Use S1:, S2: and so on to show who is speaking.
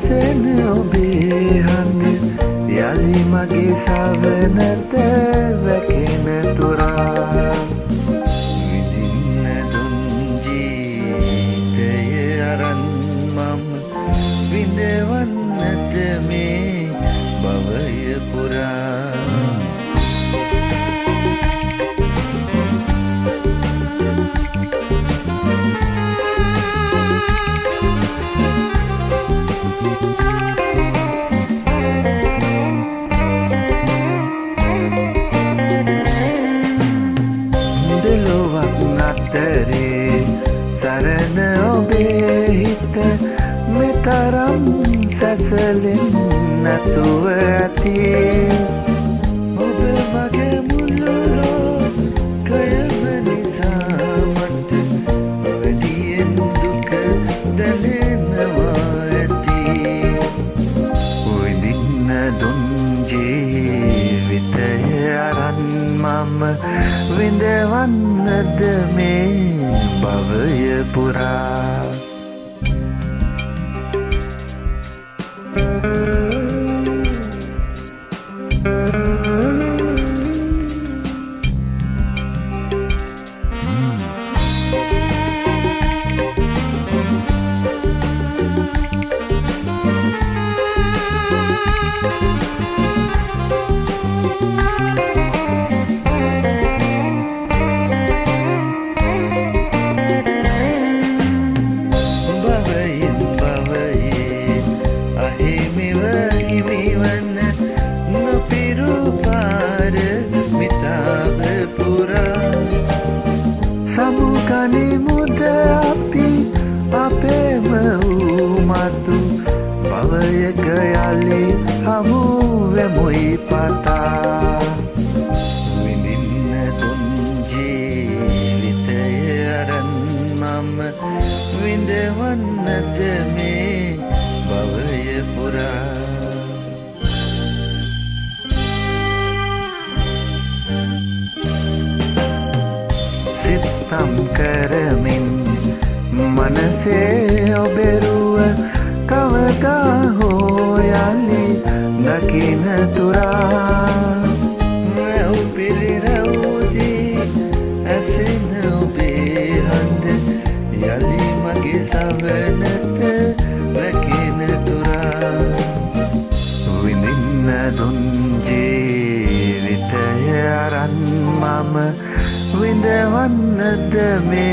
S1: ඇසෙන ඔබේ හඬ යලි මගේ සවනත වැකෙන තුරා විඳින්න දුන් ජීවිතය අරන් මම විඳවන්නට මේ භවය පුරා සරණ ඔබේ හිත මෙතරම් සැසලෙන් නැතුව ඇති ඔබ මගේ මුළු ලෝකයම නිසා මට වැඩියෙන් දුක දැනෙනවා ඇති විඳින්න දුන් ජීවිතය අරන් මම විඳවන්නද මේ භවය පුරා සමුගනිමුද අපි අපේම උමතු භවයක යලි හමු වෙමුයි පතා විඳින්න දුන් ජීවිතය අරන් මම විඳවන්නද මේ භවය පුරා සිතම් කරමින් මනසේ ඔබෙරුව කවදා හෝ යලි දකින තුරා රැව් පිළිරැව්දී ඇසෙන ඔබේ හඬ යලි මගේ සවනත වැකෙන තුරා විඳින්න දුන් ජීවිතය අරන් මම විඳවන්නද මේ